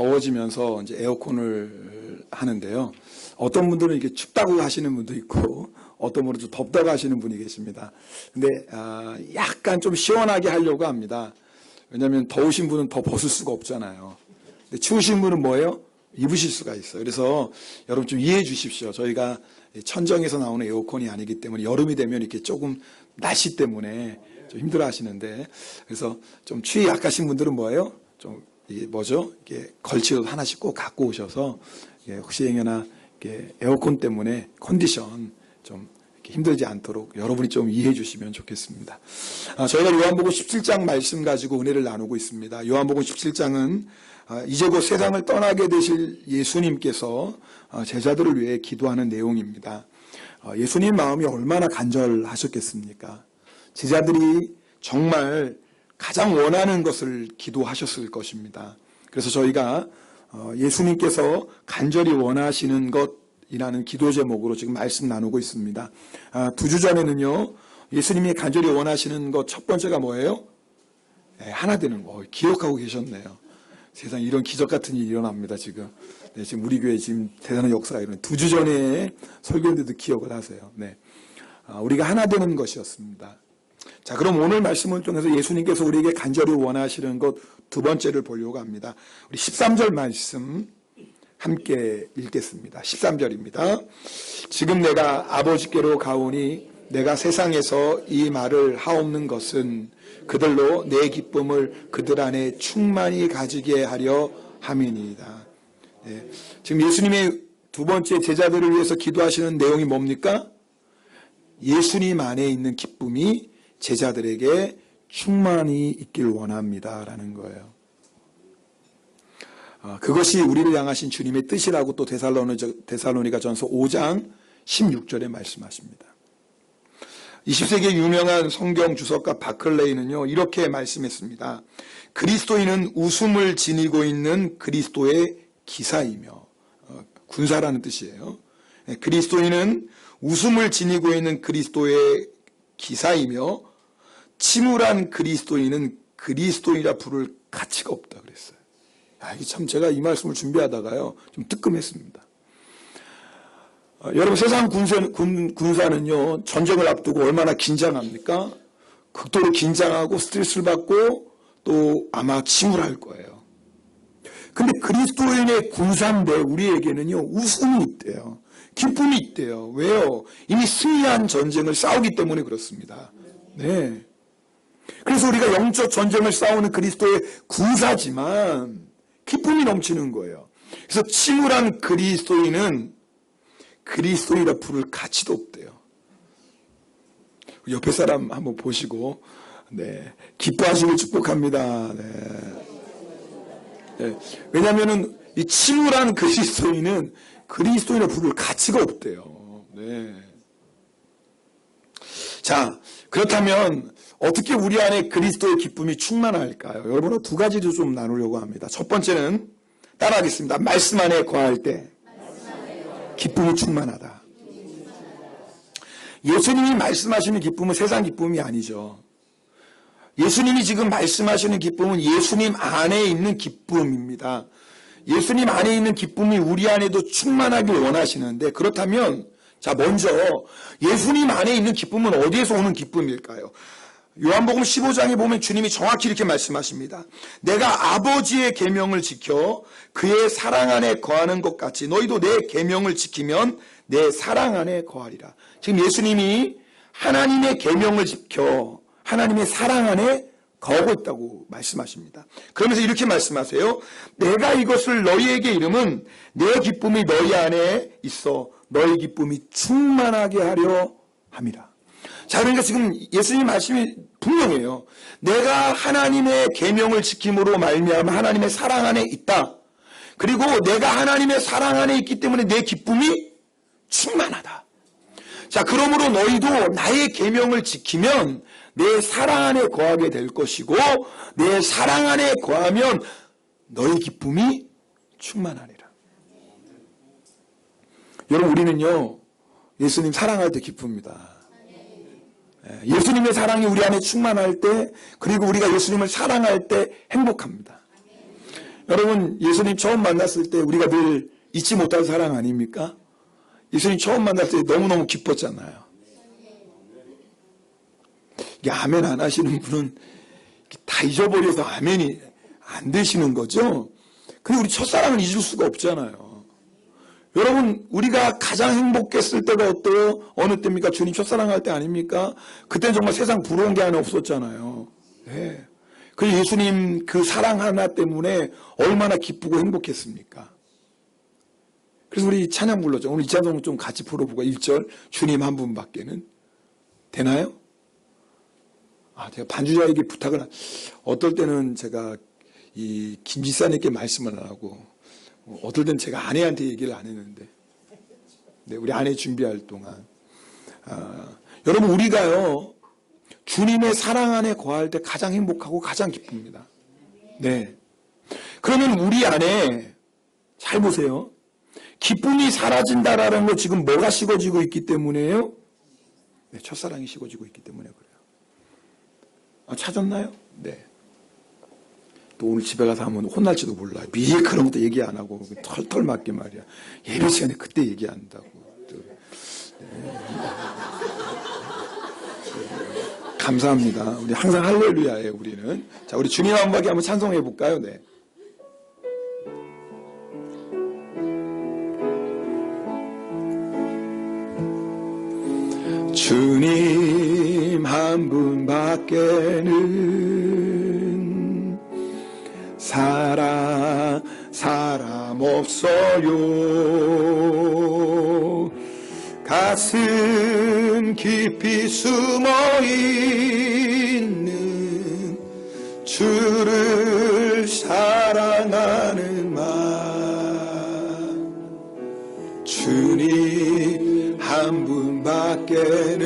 더워지면서 이제 에어컨을 하는데요. 어떤 분들은 이게 춥다고 하시는 분도 있고 어떤 분은 좀 덥다고 하시는 분이 계십니다. 근데 약간 좀 시원하게 하려고 합니다. 왜냐하면 더우신 분은 더 벗을 수가 없잖아요. 근데 추우신 분은 뭐예요? 입으실 수가 있어요. 그래서 여러분 좀 이해해 주십시오. 저희가 천정에서 나오는 에어컨이 아니기 때문에 여름이 되면 이렇게 조금 날씨 때문에 좀 힘들어 하시는데, 그래서 좀 추위 약하신 분들은 뭐예요? 좀 이게 뭐죠? 이게 걸치도 하나씩 꼭 갖고 오셔서 혹시 행여나 에어컨 때문에 컨디션 좀 힘들지 않도록 여러분이 좀 이해해 주시면 좋겠습니다. 저희가 요한복음 17장 말씀 가지고 은혜를 나누고 있습니다. 요한복음 17장은 이제 곧 세상을 떠나게 되실 예수님께서 제자들을 위해 기도하는 내용입니다. 예수님 마음이 얼마나 간절하셨겠습니까? 제자들이 정말 가장 원하는 것을 기도하셨을 것입니다. 그래서 저희가 예수님께서 간절히 원하시는 것이라는 기도 제목으로 지금 말씀 나누고 있습니다. 2주 전에는요, 예수님이 간절히 원하시는 것 첫 번째가 뭐예요? 하나 되는 거. 기억하고 계셨네요. 세상에 이런 기적 같은 일이 일어납니다, 지금. 네, 지금 우리 교회에 지금 대단한 역사가 일어나요. 2주 전에 설교인데도 기억을 하세요. 네. 우리가 하나 되는 것이었습니다. 자, 그럼 오늘 말씀을 통해서 예수님께서 우리에게 간절히 원하시는 것 두 번째를 보려고 합니다. 우리 13절 말씀 함께 읽겠습니다. 13절입니다. 지금 내가 아버지께로 가오니 내가 세상에서 이 말을 하옵는 것은 그들로 내 기쁨을 그들 안에 충만히 가지게 하려 함이니이다. 네. 지금 예수님의 두 번째 제자들을 위해서 기도하시는 내용이 뭡니까? 예수님 안에 있는 기쁨이 제자들에게 충만히 있길 원합니다라는 거예요. 그것이 우리를 향하신 주님의 뜻이라고 또 데살로니가전서 5장 16절에 말씀하십니다. 20세기의 유명한 성경 주석가 바클레이는요, 이렇게 말씀했습니다. 그리스도인은 웃음을 지니고 있는 그리스도의 기사이며, 군사라는 뜻이에요. 그리스도인은 웃음을 지니고 있는 그리스도의 기사이며 침울한 그리스도인은 그리스도인이라 부를 가치가 없다 그랬어요. 이게 참 제가 이 말씀을 준비하다가요 좀 뜨끔했습니다. 여러분, 세상 군사는요 전쟁을 앞두고 얼마나 긴장합니까? 극도로 긴장하고 스트레스를 받고 또 아마 침울할 거예요. 근데 그리스도인의 군사인데 우리에게는요 웃음이 있대요. 기쁨이 있대요. 왜요? 이미 승리한 전쟁을 싸우기 때문에 그렇습니다. 네. 그래서 우리가 영적 전쟁을 싸우는 그리스도의 군사지만 기쁨이 넘치는 거예요. 그래서 침울한 그리스도인은 그리스도인이라 부를 가치도 없대요. 옆에 사람 한번 보시고, 네, 기뻐하시길 축복합니다. 네. 네. 왜냐하면은 이 침울한 그리스도인은 그리스도인이라 부를 가치가 없대요. 네. 자, 그렇다면 어떻게 우리 안에 그리스도의 기쁨이 충만할까요? 여러분은 두 가지를 좀 나누려고 합니다. 첫 번째는 따라하겠습니다. 말씀 안에 거할 때 기쁨이 충만하다. 예수님이 말씀하시는 기쁨은 세상 기쁨이 아니죠. 예수님이 지금 말씀하시는 기쁨은 예수님 안에 있는 기쁨입니다. 예수님 안에 있는 기쁨이 우리 안에도 충만하길 원하시는데, 그렇다면 자, 먼저 예수님 안에 있는 기쁨은 어디에서 오는 기쁨일까요? 요한복음 15장에 보면 주님이 정확히 이렇게 말씀하십니다. 내가 아버지의 계명을 지켜 그의 사랑 안에 거하는 것 같이 너희도 내 계명을 지키면 내 사랑 안에 거하리라. 지금 예수님이 하나님의 계명을 지켜 하나님의 사랑 안에 거하고 있다고 말씀하십니다. 그러면서 이렇게 말씀하세요. 내가 이것을 너희에게 이름은 내 기쁨이 너희 안에 있어 너희 기쁨이 충만하게 하려 함이라. 자, 그러니까 지금 예수님 말씀이 분명해요. 내가 하나님의 계명을 지킴으로 말미암아 하나님의 사랑 안에 있다. 그리고 내가 하나님의 사랑 안에 있기 때문에 내 기쁨이 충만하다. 자, 그러므로 너희도 나의 계명을 지키면 내 사랑 안에 거하게 될 것이고 내 사랑 안에 거하면 너희 기쁨이 충만하리라. 여러분, 우리는요 예수님 사랑할 때 기쁩니다. 예수님의 사랑이 우리 안에 충만할 때, 그리고 우리가 예수님을 사랑할 때 행복합니다. 여러분, 예수님 처음 만났을 때 우리가 늘 잊지 못할 사랑 아닙니까? 예수님 처음 만났을 때 너무너무 기뻤잖아요. 이게 아멘 안 하시는 분은 다 잊어버려서 아멘이 안 되시는 거죠. 근데 우리 첫사랑은 잊을 수가 없잖아요. 여러분, 우리가 가장 행복했을 때가 어때요? 어느 때입니까? 주님 첫사랑할 때 아닙니까? 그때는 정말 세상 부러운 게 하나 없었잖아요. 네. 그 예수님 그 사랑 하나 때문에 얼마나 기쁘고 행복했습니까? 그래서 우리 찬양 불러죠. 오늘 이 찬송 좀 같이 불러보고 1절 주님 한 분밖에는 되나요? 제가 반주자에게 부탁을 어떨 때는 제가 이 김지사님께 말씀을 안 하고 어떨 때는 제가 아내한테 얘기를 안 했는데 네, 우리 아내 준비할 동안 여러분 우리가요 주님의 사랑 안에 거할 때 가장 행복하고 가장 기쁩니다. 네. 그러면 우리 안에 잘 보세요. 기쁨이 사라진다라는 거 지금 뭐가 식어지고 있기 때문에요? 네, 첫사랑이 식어지고 있기 때문에 그래요. 찾았나요? 네. 또 오늘 집에 가서 하면 혼날지도 몰라요. 미리 그런 것도 얘기 안 하고 털털 맞게 말이야. 예배 시간에 그때 얘기한다고. 네. 감사합니다. 우리 항상 할렐루야예요, 우리는. 자, 우리 주님 한 바퀴 한번 찬송해 볼까요? 네. 주님 한 분밖에는 사람 없어요. 가슴 깊이 숨어 있는 주를 사랑하는 마음 주님 한 분밖에는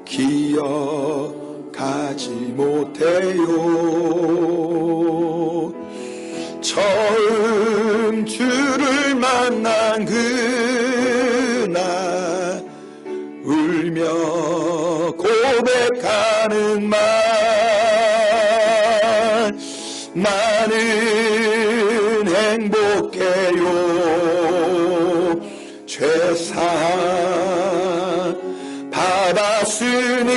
기억하지 못해요. 처음 주를 만난 그날 울며 고백하는 말 나는 행복해요. 죄사함 받았으니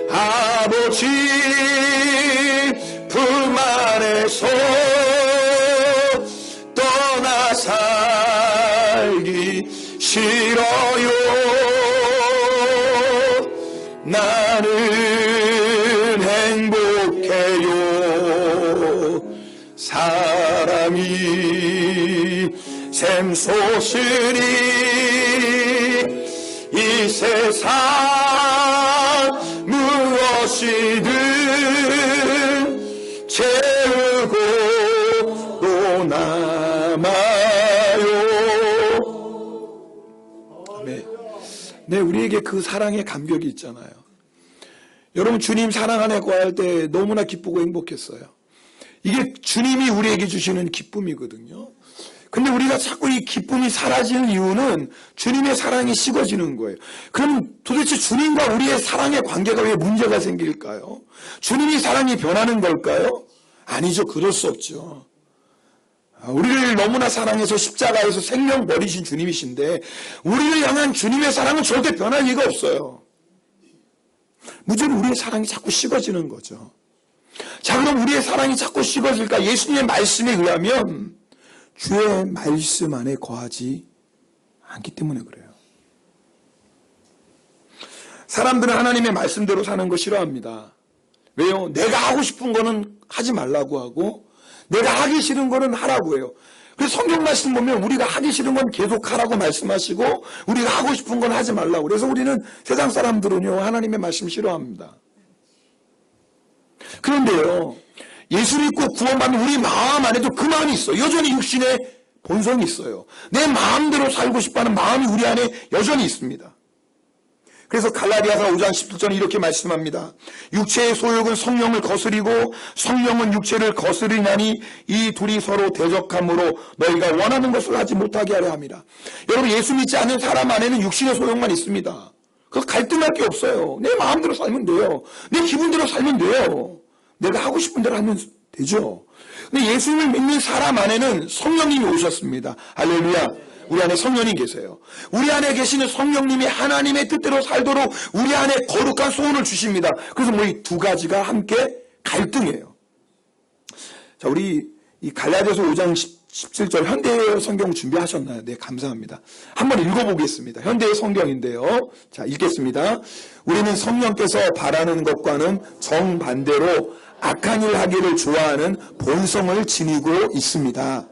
아버지 품 안에서 떠나 살기 싫어요. 나는 행복해요. 사람이 샘솟으니 이 세상 무엇이든 채우고 또 남아요. 네, 우리에게 그 사랑의 감격이 있잖아요. 여러분 주님 사랑 안에 거할 때 너무나 기쁘고 행복했어요. 이게 주님이 우리에게 주시는 기쁨이거든요. 근데 우리가 자꾸 이 기쁨이 사라지는 이유는 주님의 사랑이 식어지는 거예요. 그럼 도대체 주님과 우리의 사랑의 관계가 왜 문제가 생길까요? 주님이 사랑이 변하는 걸까요? 아니죠. 그럴 수 없죠. 우리를 너무나 사랑해서 십자가에서 생명 버리신 주님이신데 우리를 향한 주님의 사랑은 절대 변할 리가 없어요. 무조건 우리의 사랑이 자꾸 식어지는 거죠. 자, 그럼 우리의 사랑이 자꾸 식어질까? 예수님의 말씀에 의하면 주의 말씀 안에 거하지 않기 때문에 그래요. 사람들은 하나님의 말씀대로 사는 거 싫어합니다. 왜요? 내가 하고 싶은 거는 하지 말라고 하고 내가 하기 싫은 거는 하라고 해요. 그래서 성경 말씀 보면 우리가 하기 싫은 건 계속 하라고 말씀하시고 우리가 하고 싶은 건 하지 말라고. 그래서 우리는 세상 사람들은요 하나님의 말씀 싫어합니다. 그런데요 예수를 믿고 구원받는 우리 마음 안에도 그 마음이 있어요. 여전히 육신의 본성이 있어요. 내 마음대로 살고 싶어하는 마음이 우리 안에 여전히 있습니다. 그래서 갈라디아서 5장 17절에 이렇게 말씀합니다. 육체의 소욕은 성령을 거스리고 성령은 육체를 거스리나니 이 둘이 서로 대적함으로 너희가 원하는 것을 하지 못하게 하려 함이라. 여러분 예수 믿지 않는 사람 안에는 육신의 소욕만 있습니다. 그거 갈등할 게 없어요. 내 마음대로 살면 돼요. 내 기분대로 살면 돼요. 내가 하고 싶은 대로 하면 되죠. 근데 예수님을 믿는 사람 안에는 성령님이 오셨습니다. 할렐루야. 우리 안에 성령님 계세요. 우리 안에 계시는 성령님이 하나님의 뜻대로 살도록 우리 안에 거룩한 소원을 주십니다. 그래서 뭐 이 두 가지가 함께 갈등이에요. 자, 우리 이 갈라디아서 5장 17절 현대의 성경 준비하셨나요? 네, 감사합니다. 한번 읽어보겠습니다. 현대의 성경인데요. 자, 읽겠습니다. 우리는 성령께서 바라는 것과는 정반대로 악한 일 하기를 좋아하는 본성을 지니고 있습니다.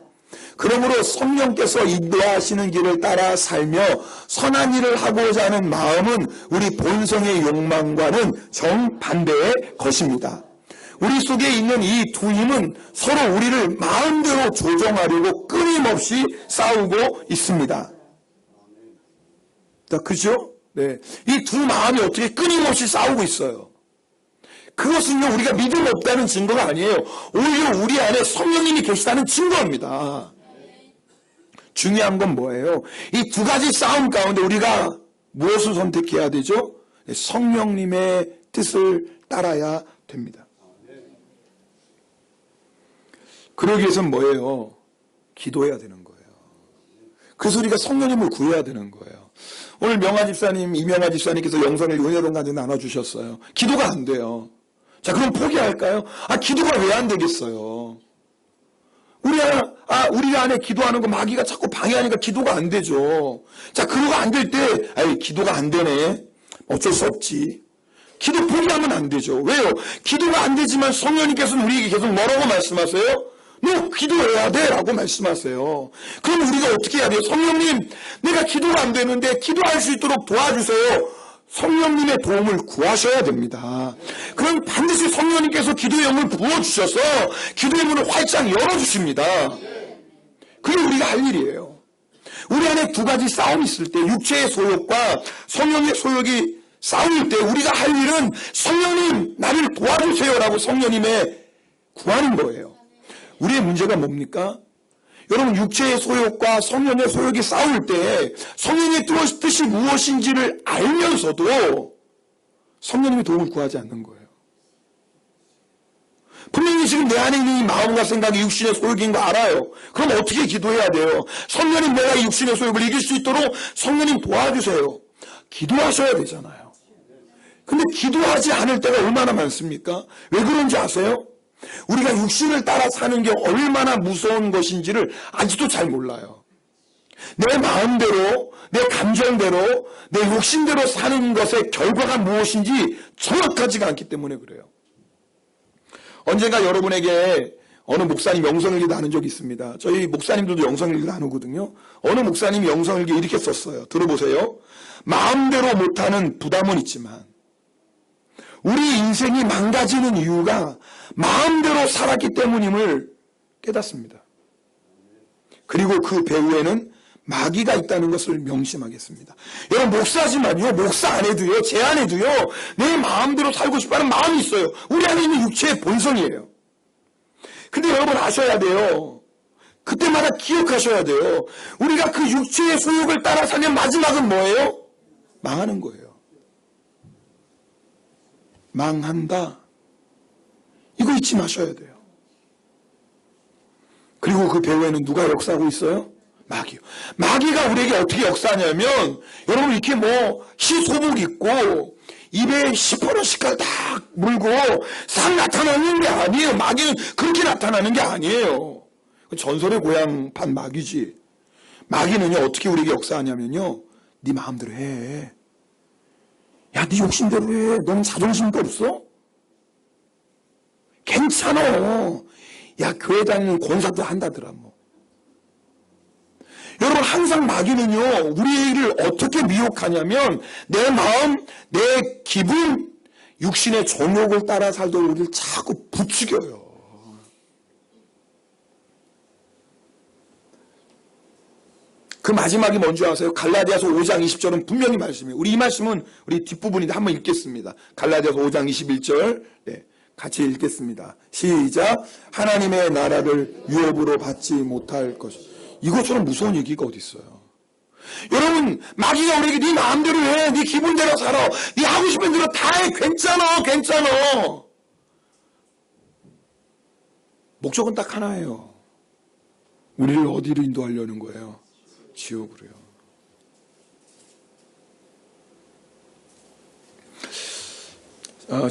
그러므로 성령께서 인도하시는 길을 따라 살며 선한 일을 하고자 하는 마음은 우리 본성의 욕망과는 정반대의 것입니다. 우리 속에 있는 이 두 힘은 서로 우리를 마음대로 조정하려고 끊임없이 싸우고 있습니다. 자, 그죠? 네. 이 두 마음이 어떻게 끊임없이 싸우고 있어요. 그것은요, 우리가 믿음 없다는 증거가 아니에요. 오히려 우리 안에 성령님이 계시다는 증거입니다. 중요한 건 뭐예요? 이 두 가지 싸움 가운데 우리가 무엇을 선택해야 되죠? 성령님의 뜻을 따라야 됩니다. 그러기 위해서는 뭐예요? 기도해야 되는 거예요. 그래서 우리가 성령님을 구해야 되는 거예요. 오늘 명화 집사님, 이명화 집사님께서 영성을 은혜로운 간증 나눠주셨어요. 기도가 안 돼요. 자, 그럼 포기할까요? 기도가 왜 안 되겠어요? 우리 안에 기도하는 거 마귀가 자꾸 방해하니까 기도가 안 되죠. 자, 그거가 안 될 때, 기도가 안 되네. 어쩔 수 없지. 기도 포기하면 안 되죠. 왜요? 기도가 안 되지만 성령님께서는 우리에게 계속 뭐라고 말씀하세요? 너 기도해야 돼 라고 말씀하세요. 그럼 우리가 어떻게 해야 돼요? 성령님, 내가 기도가 안 되는데 기도할 수 있도록 도와주세요. 성령님의 도움을 구하셔야 됩니다. 그럼 반드시 성령님께서 기도의 영을 부어주셔서 기도의 문을 활짝 열어주십니다. 그게 우리가 할 일이에요. 우리 안에 두 가지 싸움이 있을 때, 육체의 소욕과 성령의 소욕이 싸울 때 우리가 할 일은 성령님 나를 도와주세요라고 성령님의 구하는 거예요. 우리의 문제가 뭡니까? 여러분, 육체의 소욕과 성령의 소욕이 싸울 때 성령의 뜻이 무엇인지를 알면서도 성령님의 도움을 구하지 않는 거예요. 분명히 지금 내 안에 있는 이 마음과 생각이 육신의 소욕인 거 알아요. 그럼 어떻게 기도해야 돼요? 성령님, 내가 이 육신의 소욕을 이길 수 있도록 성령님 도와주세요. 기도하셔야 되잖아요. 근데 기도하지 않을 때가 얼마나 많습니까? 왜 그런지 아세요? 우리가 육신을 따라 사는 게 얼마나 무서운 것인지를 아직도 잘 몰라요. 내 마음대로, 내 감정대로, 내 욕심대로 사는 것의 결과가 무엇인지 정확하지가 않기 때문에 그래요. 언젠가 여러분에게 어느 목사님 영성일기 나눈 적이 있습니다. 저희 목사님들도 영성일기 나누거든요. 어느 목사님이 영성일기 이렇게 썼어요. 들어보세요. 마음대로 못하는 부담은 있지만 우리 인생이 망가지는 이유가 마음대로 살았기 때문임을 깨닫습니다. 그리고 그 배후에는 마귀가 있다는 것을 명심하겠습니다. 여러분, 목사지만요, 목사 안에도요, 제 안에도요, 내 마음대로 살고 싶어하는 마음이 있어요. 우리 안에 있는 육체의 본성이에요. 근데 여러분 아셔야 돼요. 그때마다 기억하셔야 돼요. 우리가 그 육체의 소욕을 따라 살면 마지막은 뭐예요? 망하는 거예요. 망한다. 이거 잊지 마셔야 돼요. 그리고 그 배후에는 누가 역사하고 있어요? 마귀요. 마귀가 우리에게 어떻게 역사하냐면, 여러분 이렇게 뭐 희소복 입고 입에 10%씩까지 딱 물고 싹 나타나는 게 아니에요. 마귀는 그렇게 나타나는 게 아니에요. 전설의 고향판 마귀지. 마귀는요, 어떻게 우리에게 역사하냐면요, 네 마음대로 해. 야, 네 욕심대로 해. 너는 자존심도 없어? 괜찮아. 야, 교회 다니는 권사도 한다더라, 뭐. 여러분, 항상 마귀는요, 우리를 어떻게 미혹하냐면, 내 마음, 내 기분, 육신의 정욕을 따라 살도록 우리를 자꾸 부추겨요. 그 마지막이 뭔지 아세요? 갈라디아서 5장 20절은 분명히 말씀이에요. 우리 이 말씀은 우리 뒷부분인데 한번 읽겠습니다. 갈라디아서 5장 21절. 네, 같이 읽겠습니다. 시작. 하나님의 나라를 유업으로 받지 못할 것. 이것처럼 무서운 얘기가 어디 있어요? 여러분, 마귀가 우리에게 네 마음대로 해. 네 기분대로 살아. 네 하고 싶은 대로 다 해. 괜찮아. 괜찮아. 목적은 딱 하나예요. 우리를 어디로 인도하려는 거예요? 지옥으로요.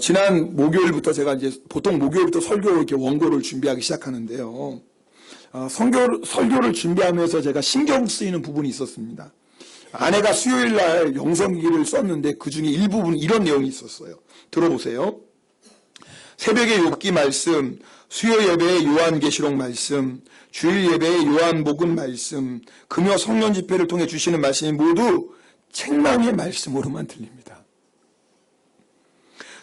지난 목요일부터 제가 이제 보통 목요일부터 설교 이렇게 원고를 준비하기 시작하는데요. 설교를 준비하면서 제가 신경 쓰이는 부분이 있었습니다. 아내가 수요일 날 영성기를 썼는데 그 중에 일부분 이런 내용이 있었어요. 들어보세요. 새벽에 욥기 말씀, 수요 예배의 요한계시록 말씀, 주일 예배의 요한복음 말씀, 금요 성령 집회를 통해 주시는 말씀이 모두 책망의 말씀으로만 들립니다.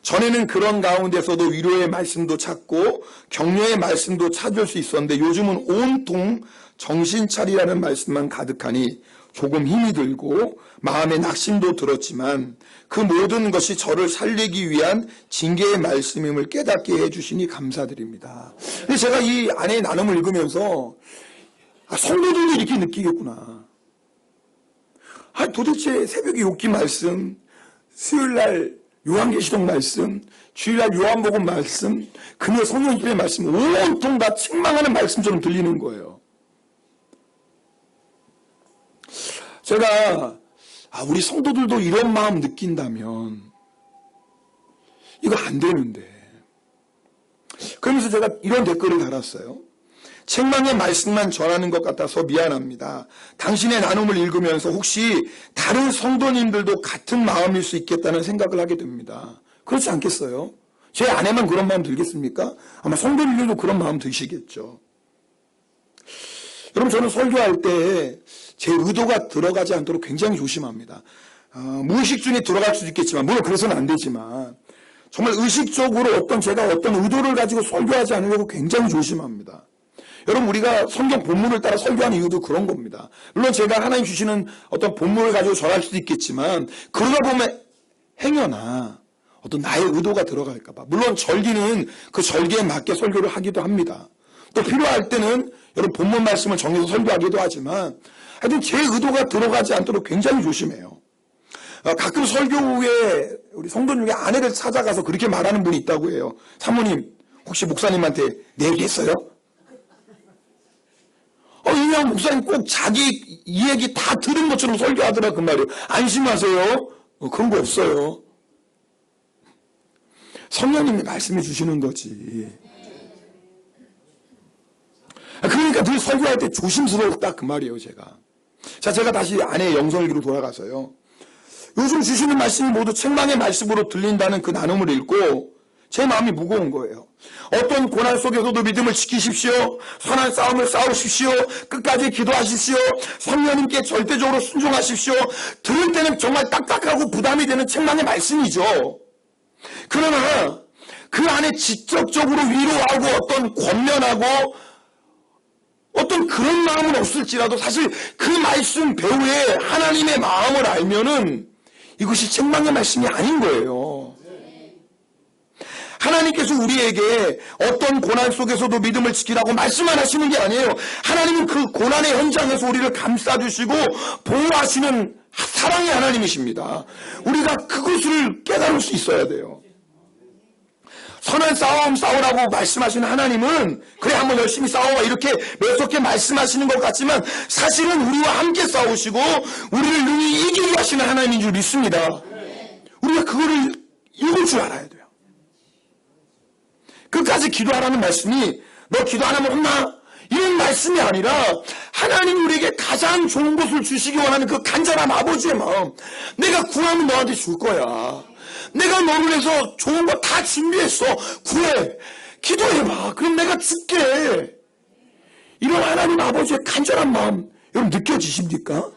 전에는 그런 가운데서도 위로의 말씀도 찾고 격려의 말씀도 찾을 수 있었는데 요즘은 온통 정신 차리라는 말씀만 가득하니 조금 힘이 들고 마음의 낙심도 들었지만 그 모든 것이 저를 살리기 위한 징계의 말씀임을 깨닫게 해주시니 감사드립니다. 근데 제가 이 아내의 나눔을 읽으면서 성도들도 이렇게 느끼겠구나. 도대체 새벽에 욥기 말씀, 수요일날 요한계시록 말씀, 주일날 요한복음 말씀, 금요 성령집회 말씀 온통 다 책망하는 말씀처럼 들리는 거예요. 제가 우리 성도들도 이런 마음 느낀다면 이거 안 되는데. 그러면서 제가 이런 댓글을 달았어요. 책망의 말씀만 전하는 것 같아서 미안합니다. 당신의 나눔을 읽으면서 혹시 다른 성도님들도 같은 마음일 수 있겠다는 생각을 하게 됩니다. 그렇지 않겠어요? 제 아내만 그런 마음 들겠습니까? 아마 성도님들도 그런 마음 드시겠죠. 여러분, 저는 설교할 때 제 의도가 들어가지 않도록 굉장히 조심합니다. 무의식 중에 들어갈 수도 있겠지만, 물론 그래서는 안 되지만 정말 의식적으로 제가 어떤 의도를 가지고 설교하지 않으려고 굉장히 조심합니다. 여러분, 우리가 성경 본문을 따라 설교하는 이유도 그런 겁니다. 물론 제가 하나님 주시는 어떤 본문을 가지고 전할 수도 있겠지만 그러다 보면 행여나 어떤 나의 의도가 들어갈까 봐. 물론 절기는 그 절기에 맞게 설교를 하기도 합니다. 또 필요할 때는 여러분 본문 말씀을 정해서 설교하기도 하지만 하여튼 제 의도가 들어가지 않도록 굉장히 조심해요. 가끔 설교 후에 우리 성도님 중에 아내를 찾아가서 그렇게 말하는 분이 있다고 해요. 사모님, 혹시 목사님한테 내 얘기했어요? 왜냐하면 목사님 꼭 자기 이 얘기 다 들은 것처럼 설교하더라 그 말이에요. 안심하세요. 그런 거 없어요. 성령님이 말씀해 주시는 거지. 그러니까 늘 설교할 때 조심스러웠다 그 말이에요, 제가. 자, 제가 다시 아내의 영성일기로 돌아가서요. 요즘 주시는 말씀이 모두 책망의 말씀으로 들린다는 그 나눔을 읽고 제 마음이 무거운 거예요. 어떤 고난 속에서도 믿음을 지키십시오. 선한 싸움을 싸우십시오. 끝까지 기도하십시오. 성령님께 절대적으로 순종하십시오. 들을 때는 정말 딱딱하고 부담이 되는 책망의 말씀이죠. 그러나 그 안에 직접적으로 위로하고 어떤 권면하고 어떤 그런 마음은 없을지라도 사실 그 말씀 배후에 하나님의 마음을 알면은 이것이 책망의 말씀이 아닌 거예요. 하나님께서 우리에게 어떤 고난 속에서도 믿음을 지키라고 말씀만 하시는 게 아니에요. 하나님은 그 고난의 현장에서 우리를 감싸주시고 보호하시는 사랑의 하나님이십니다. 우리가 그것을 깨달을 수 있어야 돼요. 선한 싸움 싸우라고 말씀하시는 하나님은 그래 한번 열심히 싸워봐 이렇게 매섭게 말씀하시는 것 같지만 사실은 우리와 함께 싸우시고 우리를 능히 이기게 하시는 하나님인 줄 믿습니다. 우리가 그거를 읽을 줄 알아야 돼요. 끝까지 기도하라는 말씀이 너 기도 안 하면 혼나? 이런 말씀이 아니라 하나님 우리에게 가장 좋은 것을 주시기 원하는 그 간절한 아버지의 마음. 내가 구하면 너한테 줄 거야. 내가 너를 위해서 좋은 거 다 준비했어. 구해. 기도해봐. 그럼 내가 줄게. 이런 하나님 아버지의 간절한 마음 여러분 느껴지십니까?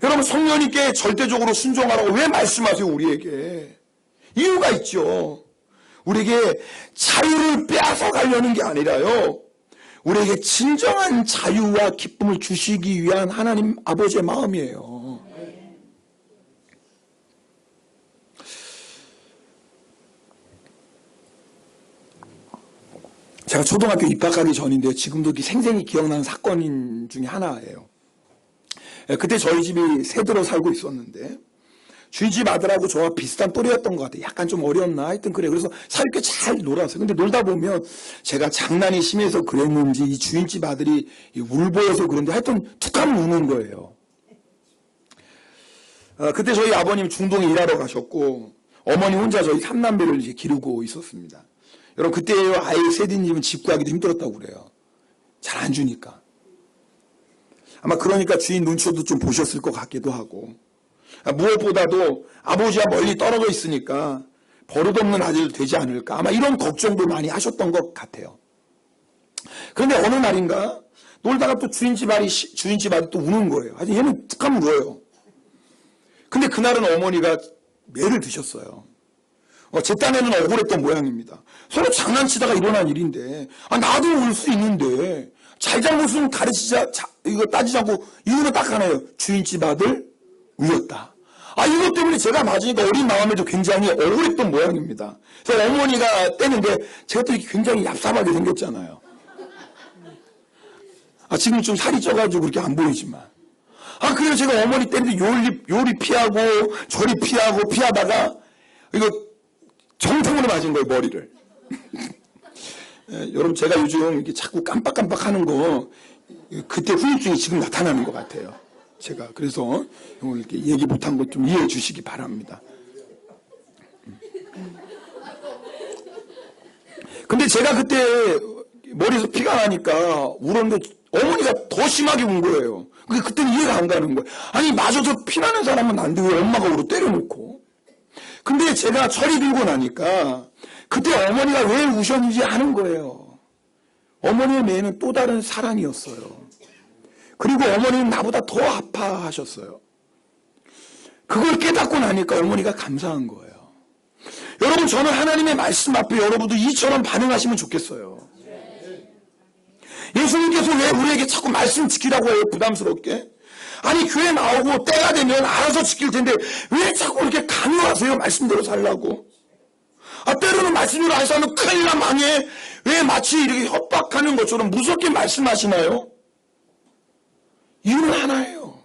여러분 성령님께 절대적으로 순종하라고 왜 말씀하세요 우리에게? 이유가 있죠. 우리에게 자유를 빼앗아 가려는 게 아니라요. 우리에게 진정한 자유와 기쁨을 주시기 위한 하나님 아버지의 마음이에요. 제가 초등학교 입학하기 전인데 지금도 생생히 기억나는 사건 중에 하나예요. 그때 저희 집이 세대로 살고 있었는데 주인집 아들하고 저와 비슷한 또래였던 것 같아요. 약간 좀 어렸나 하여튼 그래. 그래서 사이좋게 잘 놀았어요. 근데 놀다 보면 제가 장난이 심해서 그랬는지 이 주인집 아들이 울보여서 그런데 하여튼 툭 하면 우는 거예요. 그때 저희 아버님 중동에 일하러 가셨고 어머니 혼자 저희 3남매를 이제 기르고 있었습니다. 여러분 그때 아이 셋인 집은 집 구하기도 힘들었다고 그래요. 잘 안 주니까. 아마 그러니까 주인 눈치도 좀 보셨을 것 같기도 하고 무엇보다도 아버지와 멀리 떨어져 있으니까 버릇없는 아들도 되지 않을까 아마 이런 걱정도 많이 하셨던 것 같아요. 그런데 어느 날인가 놀다가 또 주인집 아들이 또 우는 거예요. 아니 얘는 툭 하면 울어요. 근데 그날은 어머니가 매를 드셨어요. 제 딴에는 억울했던 모양입니다. 서로 장난치다가 일어난 일인데 나도 울 수 있는데 잘잘못은 이거 따지지 않고 이유는 딱 하나예요. 주인집 아들 울렸다. 이것 때문에 제가 맞으니까 어린 마음에도 굉장히 억울했던 모양입니다. 그래서 어머니가 떼는데 제가 또 이렇게 굉장히 얍삽하게 생겼잖아요. 지금 좀 살이 쪄가지고 그렇게 안 보이지만. 그래서 제가 어머니 때리는데 요리 피하고 저리 피하다가 이거 정통으로 맞은 거예요, 머리를. 여러분 제가 요즘 이렇게 자꾸 깜빡깜빡 하는 거 그때 후유증이 지금 나타나는 것 같아요. 제가 그래서 오늘 이렇게 얘기 못한 것 좀 이해해 주시기 바랍니다. 근데 제가 그때 머리에서 피가 나니까 울었는데 어머니가 더 심하게 운 거예요. 그때는 이해가 안 가는 거예요. 맞아서 피나는 사람은 안 돼. 왜 엄마가 울어 때려놓고. 근데 제가 철이 들고 나니까 그때 어머니가 왜 우셨는지 아는 거예요. 어머니의 매는 또 다른 사랑이었어요. 그리고 어머니는 나보다 더 아파하셨어요. 그걸 깨닫고 나니까 어머니가 감사한 거예요. 여러분 저는 하나님의 말씀 앞에 여러분도 이처럼 반응하시면 좋겠어요. 예수님께서 왜 우리에게 자꾸 말씀 지키라고 해요? 부담스럽게. 교회 나오고 때가 되면 알아서 지킬 텐데 왜 자꾸 이렇게 강요하세요? 말씀대로 살라고. 때로는 말씀대로 안 살면 큰일 나 망해. 왜 마치 이렇게 협박하는 것처럼 무섭게 말씀하시나요? 이유는 하나예요.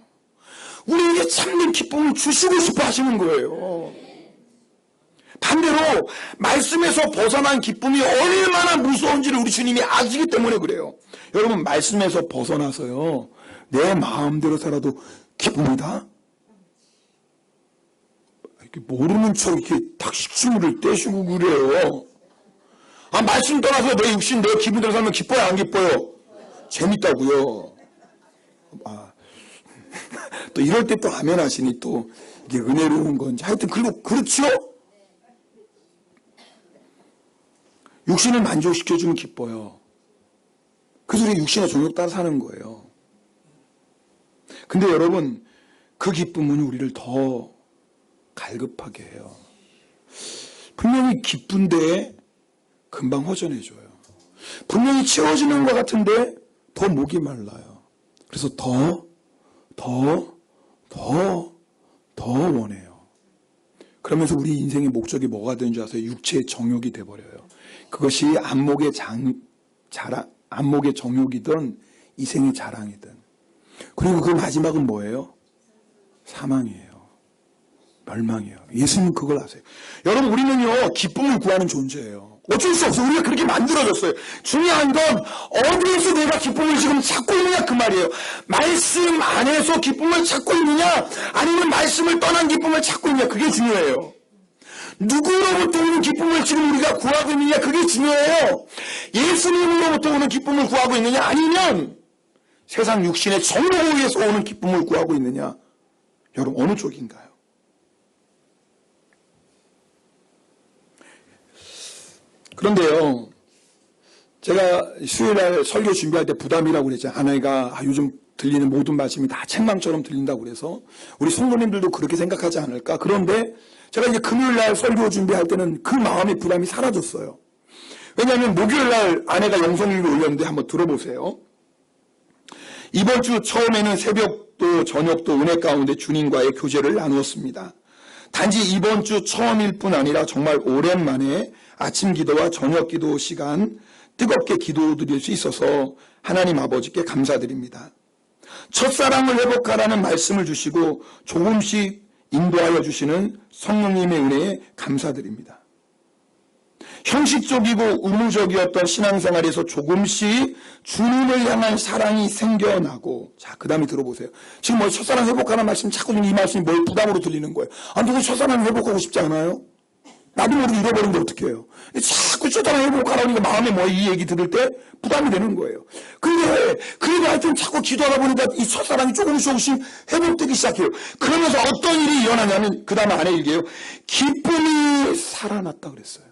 우리에게 참된 기쁨을 주시고 싶어 하시는 거예요. 반대로 말씀에서 벗어난 기쁨이 얼마나 무서운지를 우리 주님이 아시기 때문에 그래요. 여러분 말씀에서 벗어나서요. 내 마음대로 살아도 기쁩니다. 이렇게 모르는 척 이렇게 탁식침을 떼시고 그래요. 말씀 떠나서 내 육신, 내 기분대로 살면 기뻐요, 안 기뻐요? 재밌다고요. 또 이럴 때 또 아멘 하시니 또 이게 은혜로운 건지 하여튼 그렇죠? 육신을 만족시켜주면 기뻐요. 그래서 우리 육신의 종욕 따라 사는 거예요. 근데 여러분 그 기쁨은 우리를 더 갈급하게 해요. 분명히 기쁜데 금방 허전해져요. 분명히 채워지는 것 같은데 더 목이 말라요. 그래서 더 원해요. 그러면서 우리 인생의 목적이 뭐가 되는 줄 아세요? 육체의 정욕이 돼버려요. 그것이 안목의 정욕이든 이생의 자랑이든. 그리고 그 마지막은 뭐예요? 사망이에요. 멸망이에요. 예수님은 그걸 아세요. 여러분 우리는요 기쁨을 구하는 존재예요. 어쩔 수 없어요. 우리가 그렇게 만들어졌어요. 중요한 건 어디에서 내가 기쁨을 지금 찾고 있느냐 그 말이에요. 말씀 안에서 기쁨을 찾고 있느냐 아니면 말씀을 떠난 기쁨을 찾고 있느냐 그게 중요해요. 누구로부터 오는 기쁨을 지금 우리가 구하고 있느냐 그게 중요해요. 예수님으로부터 오는 기쁨을 구하고 있느냐 아니면 세상 육신의 정욕에 의해서 오는 기쁨을 구하고 있느냐. 여러분 어느 쪽인가요? 그런데요, 제가 수요일날 설교 준비할 때 부담이라고 그랬잖아요. 아내가 요즘 들리는 모든 말씀이 다 책망처럼 들린다고 그래서 우리 성도님들도 그렇게 생각하지 않을까. 그런데 제가 이제 금요일날 설교 준비할 때는 그 마음의 부담이 사라졌어요. 왜냐하면 목요일날 아내가 영성일기 올렸는데 한번 들어보세요. 이번 주 처음에는 새벽도 저녁도 은혜 가운데 주님과의 교제를 나누었습니다. 단지 이번 주 처음일 뿐 아니라 정말 오랜만에 아침 기도와 저녁 기도 시간 뜨겁게 기도드릴 수 있어서 하나님 아버지께 감사드립니다. 첫사랑을 회복하라는 말씀을 주시고 조금씩 인도하여 주시는 성령님의 은혜에 감사드립니다. 형식적이고 의무적이었던 신앙생활에서 조금씩 주님을 향한 사랑이 생겨나고, 자, 그 다음에 들어보세요. 지금 뭐 첫사랑 회복하는 말씀, 자꾸 이 말씀이 뭘 부담으로 들리는 거예요. 아, 누구 첫사랑 회복하고 싶지 않아요? 나도 모르게 잃어버리는데 어떡해요? 자꾸 첫사랑 회복하라니까 마음에 뭐 이 얘기 들을 때 부담이 되는 거예요. 근데 그래도 하여튼 자꾸 기도하다 보니까 이 첫사랑이 조금씩 회복되기 시작해요. 그러면서 어떤 일이 일어나냐면, 그 다음에 안에 얘기해요. 기쁨이 살아났다 그랬어요.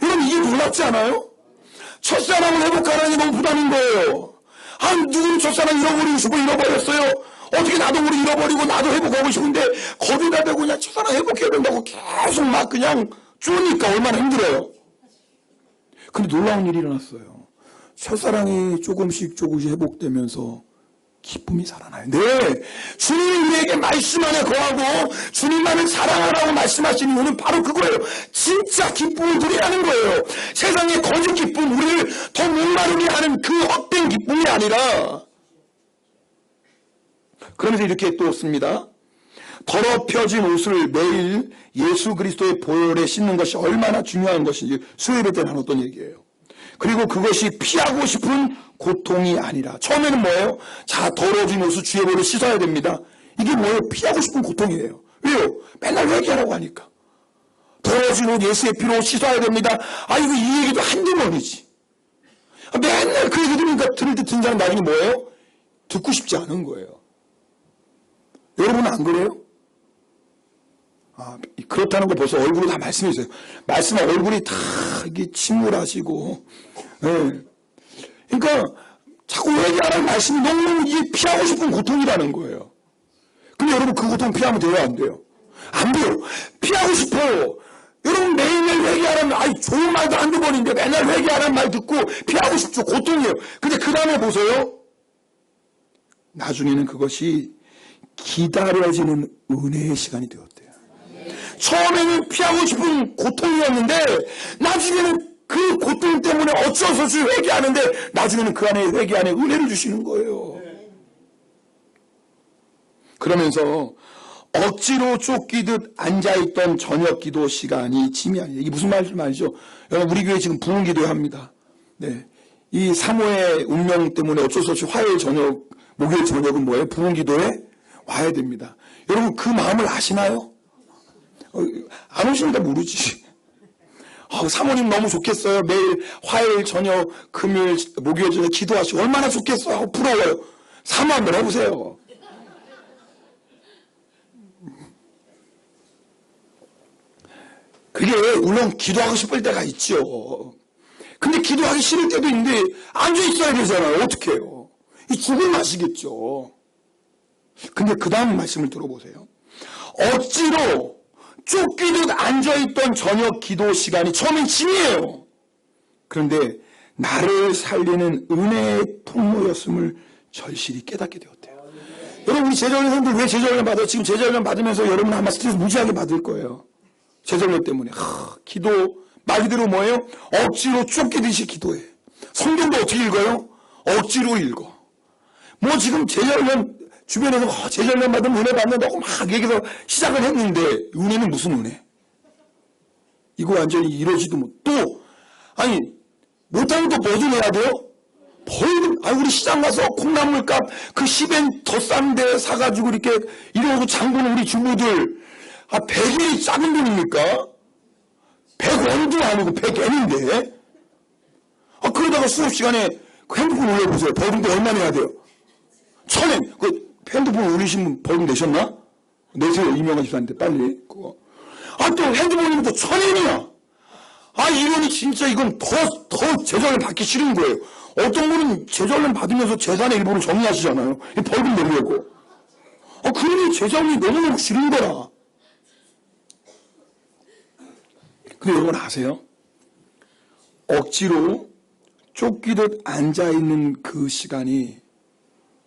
여러분, 이게 놀랍지 않아요? 첫사랑을 회복하라니 너무 부담인 거예요. 아, 누구는 첫사랑 잃어버리고 싶어 잃어버렸어요. 어떻게 나도 우리 잃어버리고 나도 회복하고 싶은데 거기다 대고 그냥 첫사랑 회복해야 된다고 계속 막 그냥 쪼니까 얼마나 힘들어요. 근데 놀라운 일이 일어났어요. 첫사랑이 조금씩 회복되면서 기쁨이 살아나요. 네, 주님이 우리에게 말씀 안에 거하고 주님만을 사랑하라고 말씀하시는 이유는 바로 그거예요. 진짜 기쁨을 누리라는 거예요. 세상의 거짓 기쁨, 우리를 더 목마르게 하는 그 헛된 기쁨이 아니라. 그러면서 이렇게 또 씁니다. 더럽혀진 옷을 매일 예수 그리스도의 보혈에 씻는 것이 얼마나 중요한 것인지 수요일에 때 나눴던 얘기예요. 그리고 그것이 피하고 싶은 고통이 아니라, 처음에는 뭐예요? 자, 더러워진 옷을 주의 보혈로 씻어야 됩니다. 이게 뭐예요? 피하고 싶은 고통이에요. 왜요? 맨날 회개하라고 하니까. 더러워진 옷 예수의 피로 씻어야 됩니다. 아, 이거 이 얘기도 한두 번이지. 맨날 그 얘기 들으니까 들을 때 듣는 나중에 뭐예요? 듣고 싶지 않은 거예요. 여러분은 안 그래요? 아, 그렇다는 거 벌써 얼굴이 다 말씀해 주세요. 말씀은 얼굴이 다 이게 침울하시고, 네. 그러니까 자꾸 얘기하는 말씀이 너무너무 이게 피하고 싶은 고통이라는 거예요. 근데 여러분, 그 고통 피하면 돼요, 안 돼요? 안 돼요. 피하고 싶어요. 여러분, 매일매일 회개하라는, 아이, 좋은 말도 한두 번인데 맨날 회개하라는 말 듣고 피하고 싶죠. 고통이에요. 근데 그 다음에 보세요. 나중에는 그것이 기다려지는 은혜의 시간이 되었대요. 처음에는 피하고 싶은 고통이었는데 나중에는 그 고통 때문에 어쩔 수 없이 회개하는데 나중에는 그 안에 회개 안에 은혜를 주시는 거예요. 그러면서 억지로 쫓기듯 앉아있던 저녁 기도 시간이 짐이 아니에요. 이게 무슨 말이죠? 여러분, 우리 교회 지금 부흥 기도합니다. 네. 이 사모의 운명 때문에 어쩔 수 없이 화요일 저녁, 목요일 저녁은 뭐예요? 부흥 기도에 와야 됩니다. 여러분, 그 마음을 아시나요? 안 오시니까 모르지. 사모님 너무 좋겠어요. 매일 화요일 저녁, 금요일, 목요일 저녁 기도하시고 얼마나 좋겠어요. 부러워요. 사모 한번 해보세요. 그게 물론 기도하고 싶을 때가 있죠. 근데 기도하기 싫을 때도 있는데 앉아있어야 되잖아요. 어떻게 해요? 이 죽을 맛이겠죠. 근데 그 다음 말씀을 들어보세요. 억지로 쫓기듯 앉아있던 저녁 기도 시간이 처음엔 짐이에요. 그런데 나를 살리는 은혜의 통로였음을 절실히 깨닫게 되었대요. 여러분, 우리 제자훈련들 왜 제자훈련 받아요? 지금 제자훈련 받으면서 여러분 아마 스트레스 무지하게 받을 거예요. 제자훈련 때문에. 기도 말 그대로 뭐예요? 억지로 쫓기듯이 기도해. 성경도 어떻게 읽어요? 억지로 읽어. 뭐 지금 제자훈련 주변에서 제자훈련 받으면 은혜 받는다고 막 얘기해서 시작을 했는데 은혜는 무슨 은혜? 이거 완전히 이러지도 못. 또 아니 못하면 또 뭐 좀 해야 돼요? 벌금. 우리 시장 가서 콩나물값 그 10엔 더 싼데 사가지고 이렇게 이러고 장보는 우리 주부들 100엔이 작은 돈입니까? 100원도 아니고 100엔인데 그러다가 수업 시간에 그 핸드폰 올려보세요. 벌금도 얼마 내야 돼요? 1000엔. 그 핸드폰 올리신 분 벌금 내셨나? 내세요. 이명환 집사한테 빨리. 그거. 또 핸드폰이면 또 1000엔이야. 이러니 진짜 이건 더 재산을 받기 싫은 거예요. 어떤 분은 재산을 받으면서 재산의 일부를 정리하시잖아요. 벌금 내려고. 그러니 재산이 너무너무 싫은 거라. 근데 여러분 아세요? 억지로 쫓기듯 앉아있는 그 시간이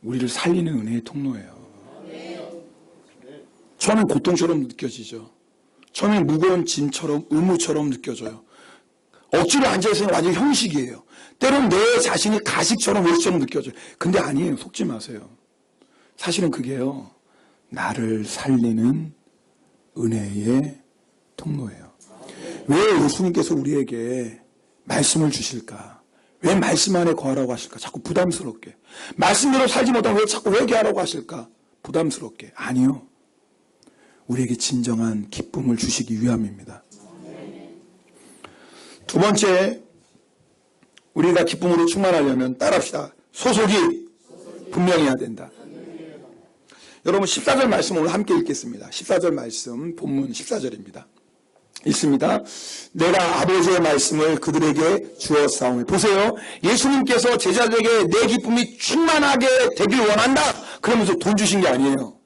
우리를 살리는 은혜의 통로예요. 처음엔 고통처럼 느껴지죠. 처음엔 무거운 짐처럼 의무처럼 느껴져요. 억지로 앉아있으면 완전 형식이에요. 때론 내 자신이 가식처럼 외식처럼 느껴져요. 근데 아니에요. 속지 마세요. 사실은 그게요. 나를 살리는 은혜의 통로예요. 왜 예수님께서 우리에게 말씀을 주실까? 왜 말씀 안에 거하라고 하실까? 자꾸 부담스럽게. 말씀대로 살지 못하면 왜 자꾸 회개하라고 하실까? 부담스럽게. 아니요. 우리에게 진정한 기쁨을 주시기 위함입니다. 두 번째, 우리가 기쁨으로 충만하려면 따라합시다. 소속이 분명히 해야 된다. 여러분 14절 말씀 오늘 함께 읽겠습니다. 14절 말씀 본문 14절입니다. 읽습니다. 내가 아버지의 말씀을 그들에게 주었사오니. 보세요. 예수님께서 제자들에게 내 기쁨이 충만하게 되길 원한다. 그러면서 돈 주신 게 아니에요.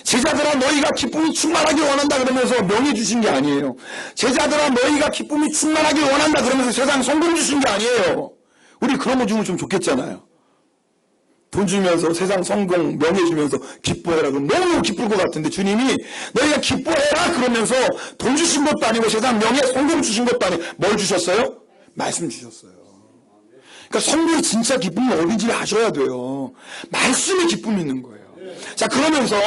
제자들아 너희가 기쁨이 충만하길 원한다 그러면서 명예 주신 게 아니에요. 제자들아 너희가 기쁨이 충만하길 원한다 그러면서 세상 성공 주신 게 아니에요. 우리 그런 거 주면 좀 좋겠잖아요. 돈 주면서 세상 성공, 명예 주면서 기뻐해라. 그럼 너무 기쁠 것 같은데 주님이 너희가 기뻐해라 그러면서 돈 주신 것도 아니고 세상 명예, 성공 주신 것도 아니고 뭘 주셨어요? 말씀 주셨어요. 그러니까 성공이 진짜 기쁨이 어딘지 아셔야 돼요. 말씀에 기쁨이 있는 거예요. 자, 그러면서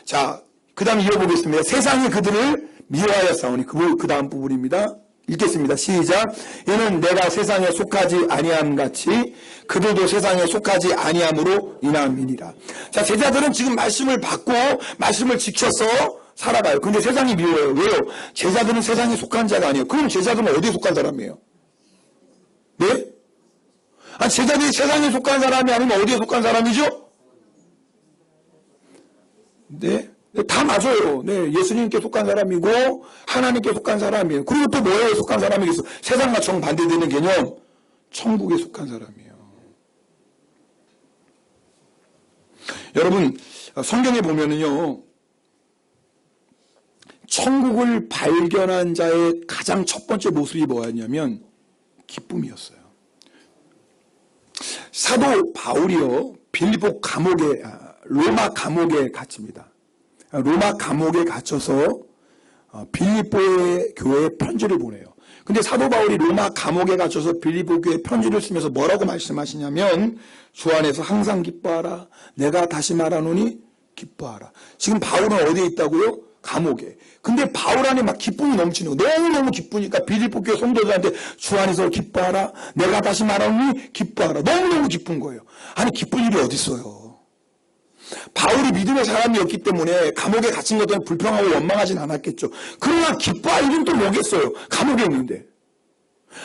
자, 그 다음 이어보겠습니다. 세상이 그들을 미워하였사오니 그 다음 부분입니다. 읽겠습니다. 시작. 이는 내가 세상에 속하지 아니함 같이 그들도 세상에 속하지 아니함으로 인함이니라. 자, 제자들은 지금 말씀을 받고 말씀을 지켜서 살아가요. 근데 세상이 미워요. 왜요? 제자들은 세상에 속한 자가 아니에요. 그럼 제자들은 어디에 속한 사람이에요? 네? 아니, 제자들이 세상에 속한 사람이 아니면 어디에 속한 사람이죠? 네? 다 맞아요. 네, 예수님께 속한 사람이고 하나님께 속한 사람이에요. 그리고 또 뭐에 속한 사람이겠어? 세상과 정반대되는 개념, 천국에 속한 사람이에요. 여러분 성경에 보면은요, 천국을 발견한 자의 가장 첫 번째 모습이 뭐였냐면 기쁨이었어요. 사도 바울이요, 빌립보 감옥에, 로마 감옥에 갇힙니다. 로마 감옥에 갇혀서 빌립보의 교회에 편지를 보내요. 근데 사도 바울이 로마 감옥에 갇혀서 빌립보 교회에 편지를 쓰면서 뭐라고 말씀하시냐면 주 안에서 항상 기뻐하라. 내가 다시 말하노니 기뻐하라. 지금 바울은 어디에 있다고요? 감옥에. 근데 바울 안에 막 기쁨이 넘치는 거예요. 너무너무 기쁘니까 빌립보 교회 성도들한테 주 안에서 기뻐하라. 내가 다시 말하노니 기뻐하라. 너무너무 기쁜 거예요. 아니 기쁜 일이 어디 있어요. 바울이 믿음의 사람이었기 때문에 감옥에 갇힌 것 때문에 불평하고 원망하진 않았겠죠. 그러나 기뻐할 일은 또 뭐겠어요? 감옥에 있는데.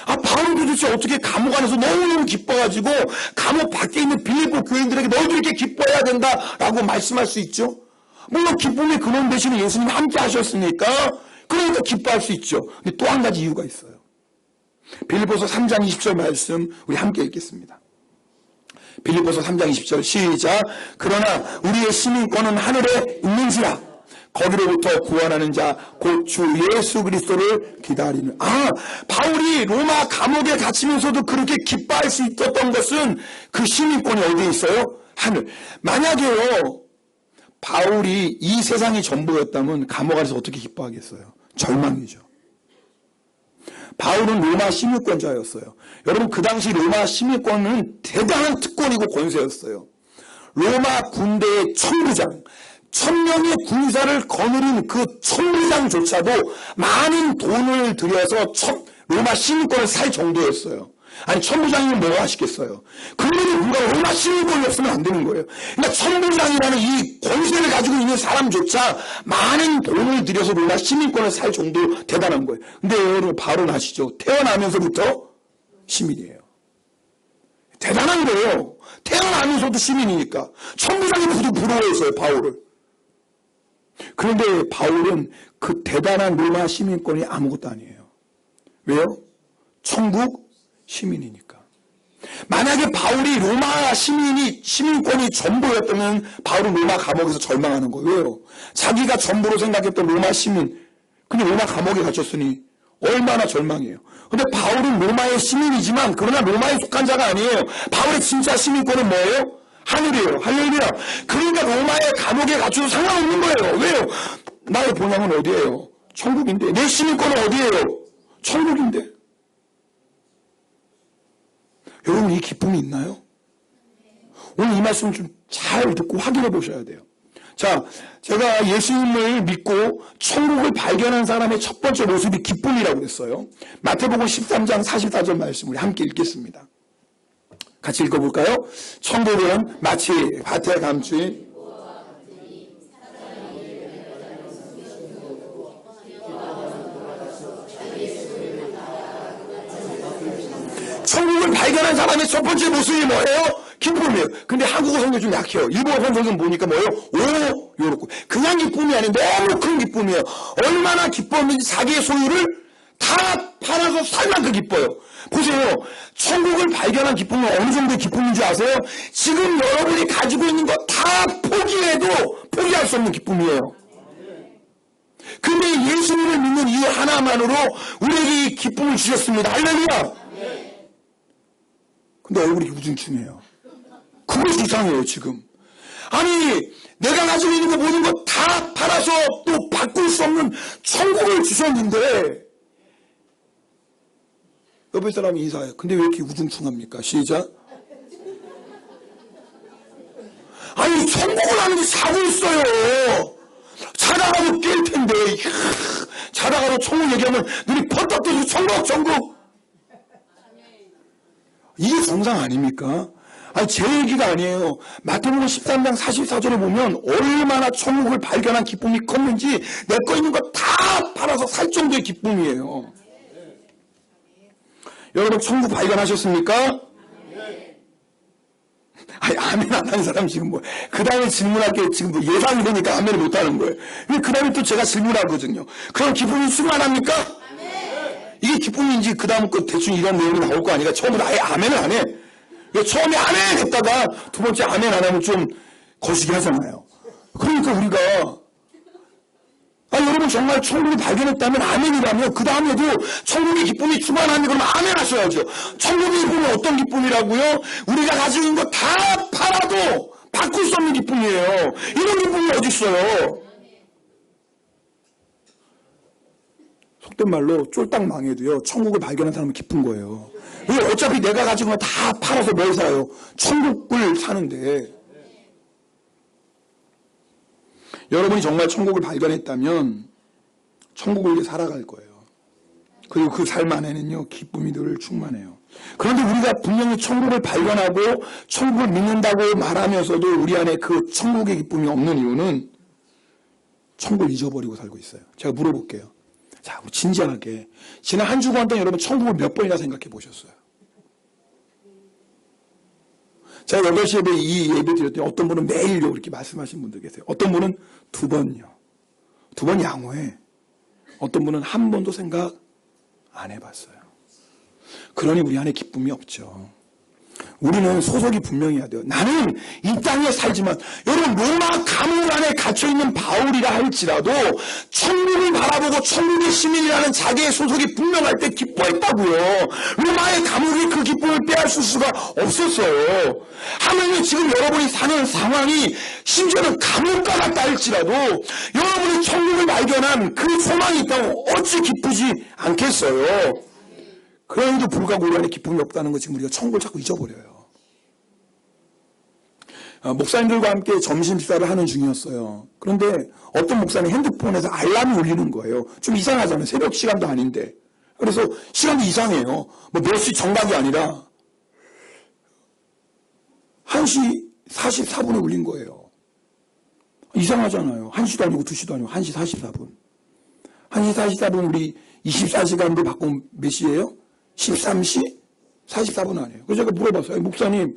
바울은 도대체 어떻게 감옥 안에서 너무너무 기뻐가지고 감옥 밖에 있는 빌립보 교인들에게 너희들 이렇게 기뻐해야 된다라고 말씀할 수 있죠? 물론 기쁨의 근원 되시는 예수님이 함께 하셨으니까 그러니까 기뻐할 수 있죠. 근데 또 한 가지 이유가 있어요. 빌립보서 3장 20절 말씀 우리 함께 읽겠습니다. 빌립보서 3장 20절 시작. 그러나 우리의 시민권은 하늘에 있는지라 거기로부터 구원하는 자 곧 주 예수 그리스도를 기다리는. 바울이 로마 감옥에 갇히면서도 그렇게 기뻐할 수 있었던 것은 그 시민권이 어디에 있어요? 하늘. 만약에요 바울이 이 세상이 전부였다면 감옥 안에서 어떻게 기뻐하겠어요? 절망이죠. 바울은 로마 시민권자였어요. 여러분 그 당시 로마 시민권은 대단한 특권이고 권세였어요. 로마 군대의 천부장, 1000명의 군사를 거느린 그 천부장조차도 많은 돈을 들여서 로마 시민권을 살 정도였어요. 아니 천부장이면 뭐가 하시겠어요? 그러면 누가 로마 시민권이 없으면 안 되는 거예요. 그러니까 천부장이라는 이 권세를 가지고 있는 사람조차 많은 돈을 들여서 로마 시민권을 살 정도로 대단한 거예요. 근데 여러분 바울은 아시죠? 태어나면서부터 시민이에요. 대단한 거예요. 태어나면서도 시민이니까. 천부장이 부러워했어요 바울을. 그런데 바울은 그 대단한 로마 시민권이 아무것도 아니에요. 왜요? 천국 시민이니까. 만약에 바울이 로마 시민권이 전부였다면 바울은 로마 감옥에서 절망하는 거예요. 왜요? 자기가 전부로 생각했던 로마 시민, 근데 로마 감옥에 갇혔으니 얼마나 절망해요. 근데 바울은 로마의 시민이지만 그러나 로마에 속한 자가 아니에요. 바울의 진짜 시민권은 뭐예요? 하늘이에요. 할렐루야. 그러니까 로마의 감옥에 갇혀도 상관없는 거예요. 왜요? 나의 본향은 어디예요? 천국인데. 내 시민권은 어디예요? 천국인데. 여러분 이 기쁨이 있나요? 오늘 이 말씀 좀 잘 듣고 확인해 보셔야 돼요. 자, 제가 예수님을 믿고 천국을 발견한 사람의 첫 번째 모습이 기쁨이라고 했어요. 마태복음 13장 44절 말씀 우리 함께 읽겠습니다. 같이 읽어볼까요? 천국은 마치 밭에 감추인 천국을 발견한 사람의 첫 번째 모습이 뭐예요? 기쁨이에요. 근데 한국어 성경 좀 약해요. 일본어 성경 보니까 뭐예요? 오, 요렇고. 그냥 기쁨이 아니고 너무 큰 기쁨이에요. 얼마나 기뻤는지 자기의 소유를 다 팔아서 살 만큼 기뻐요. 보세요. 천국을 발견한 기쁨은 어느 정도의 기쁨인 줄 아세요? 지금 여러분이 가지고 있는 거 다 포기해도 포기할 수 없는 기쁨이에요. 근데 예수님을 믿는 이 하나만으로 우리에게 이 기쁨을 주셨습니다. 할렐루야! 근데 얼굴이 우중충해요. 그것이 이상해요, 지금. 아니, 내가 가지고 있는 거 모든 거 다 팔아서 또 바꿀 수 없는 천국을 주셨는데, 옆에 사람이 인사해요. 근데 왜 이렇게 우중충합니까? 시작. 아니, 천국을 하는데 자고 있어요. 자다가도 깰 텐데, 자다가도 천국 얘기하면 눈이 펄떡 뜨고 천국, 천국. 이게 정상 아닙니까? 아니, 제 얘기가 아니에요. 마태복음 13장 44절에 보면 얼마나 천국을 발견한 기쁨이 컸는지 내 거 있는 거 다 팔아서 살 정도의 기쁨이에요. 여러분 천국 발견하셨습니까? 아니, 아멘 안 하는 사람 지금 뭐, 그 다음에 질문할 게 지금 뭐 예상이 되니까 아멘을 못 하는 거예요. 그 다음에 또 제가 질문하거든요. 그럼 기쁨이 충만합니까? 이게 기쁨인지 그 다음 거 대충 이런 내용이 나올 거 아니까 처음부터 아예 아멘을 안 해. 처음에 아멘 했다가 두 번째 아멘 안 하면 좀 거시기 하잖아요. 그러니까 우리가 여러분 정말 천국을 발견했다면 아멘이라면 그 다음에도 천국의 기쁨이 충만하니 그러면 아멘 하셔야죠. 천국의 기쁨은 어떤 기쁨이라고요? 우리가 가지고 있는 거 다 팔아도 바꿀 수 없는 기쁨이에요. 이런 기쁨이 어디 있어요? 속된 말로 쫄딱 망해도요 천국을 발견한 사람은 기쁜 거예요. 어차피 내가 가지고 다 팔아서 뭘 사요? 천국을 사는데. 여러분이 정말 천국을 발견했다면 천국을 위해 살아갈 거예요. 그리고 그 삶 안에는요 기쁨이 늘 충만해요. 그런데 우리가 분명히 천국을 발견하고 천국을 믿는다고 말하면서도 우리 안에 그 천국의 기쁨이 없는 이유는 천국을 잊어버리고 살고 있어요. 제가 물어볼게요. 자, 우리 진지하게 지난 한 주간 동안 여러분 천국을 몇 번이나 생각해 보셨어요? 제가 8시 예배 이 예배 드렸더니 어떤 분은 매일요 이렇게 말씀하신 분도 계세요. 어떤 분은 2번요. 2번 양호해. 어떤 분은 한 번도 생각 안 해봤어요. 그러니 우리 안에 기쁨이 없죠. 우리는 소속이 분명해야 돼요. 나는 이 땅에 살지만 여러분 로마 감옥 안에 갇혀있는 바울이라 할지라도 천국을 바라보고 천국의 시민이라는 자기의 소속이 분명할 때 기뻐했다고요. 로마의 감옥이 그 기쁨을 빼앗을 수가 없었어요. 하물며 지금 여러분이 사는 상황이 심지어는 감옥과 같다 할지라도 여러분이 천국을 발견한 그 소망이 있다고 어찌 기쁘지 않겠어요. 그럼에도 불구하고 우리 안에 기쁨이 없다는 거 지금 우리가 천국을 자꾸 잊어버려요. 목사님들과 함께 점심 식사를 하는 중이었어요. 그런데 어떤 목사님 핸드폰에서 알람이 울리는 거예요. 좀 이상하잖아요. 새벽 시간도 아닌데. 그래서 시간도 이상해요. 뭐 몇 시 정각이 아니라 1시 44분에 울린 거예요. 이상하잖아요. 1시도 아니고 2시도 아니고 1시 44분. 1시 44분 우리 24시간도 바꾸면 몇 시예요? 13시 44분 아니에요. 그래서 제가 물어봤어요. 목사님,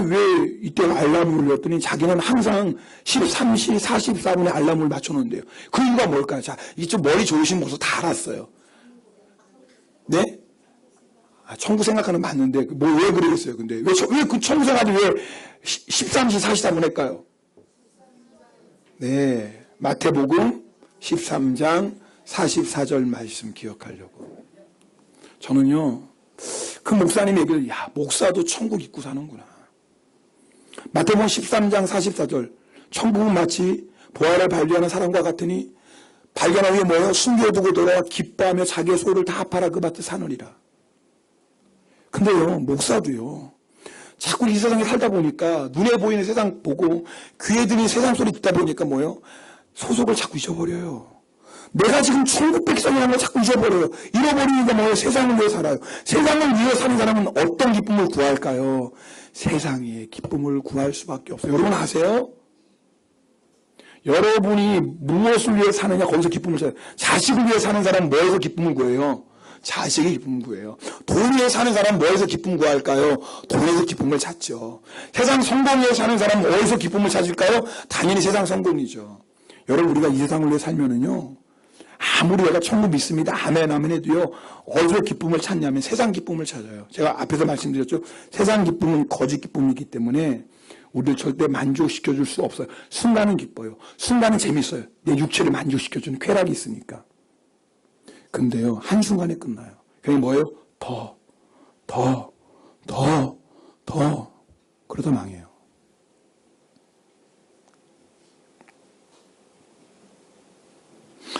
왜 이때 알람을 울렸더니 자기는 항상 13시 44분에 알람을 맞춰놓는데요. 그 이유가 뭘까요? 자, 이게 좀 머리 좋으신 분서 다 알았어요. 네? 천국 생각하는 맞는데, 왜 그러겠어요? 근데, 왜 그 천국 생각이 왜 13시 44분 할까요? 네. 마태복음 13장 44절 말씀 기억하려고. 저는요, 그 목사님 얘기를, 목사도 천국 입고 사는구나. 마태복음 13장 44절, 천국은 마치 보화를 발견한 사람과 같으니, 발견한 후에 뭐예요? 숨겨두고 돌아와 기뻐하며 자기의 소유를 다 팔아 그 밭에 사느니라. 근데요, 목사도요, 자꾸 이 세상에 살다 보니까 눈에 보이는 세상 보고 귀에 들리는 세상 소리 듣다 보니까 뭐예요? 소속을 자꾸 잊어버려요. 내가 지금 천국 백성이라는 걸 자꾸 잊어버려요. 잃어버리니까 뭐예요? 세상을 위해 살아요. 세상을 위해 사는 사람은 어떤 기쁨을 구할까요? 세상의 기쁨을 구할 수밖에 없어요. 여러분 아세요? 여러분이 무엇을 위해 사느냐 거기서 기쁨을 찾아요. 자식을 위해 사는 사람은 뭐에서 기쁨을 구해요? 자식의 기쁨을 구해요. 돈 위해 사는 사람은 뭐에서 기쁨을 구할까요? 돈에서 기쁨을 찾죠. 세상 성공 위해 사는 사람은 어디서 기쁨을 찾을까요? 당연히 세상 성공이죠. 여러분 우리가 이 세상을 위해 살면은요, 아무리 내가 천국 믿습니다 아멘 아멘 해도요, 어디서 기쁨을 찾냐면 세상 기쁨을 찾아요. 제가 앞에서 말씀드렸죠. 세상 기쁨은 거짓 기쁨이기 때문에 우리를 절대 만족시켜줄 수 없어요. 순간은 기뻐요. 순간은 재밌어요. 내 육체를 만족시켜주는 쾌락이 있으니까. 근데요, 한순간에 끝나요. 그게 뭐예요? 더. 그러다 망해요.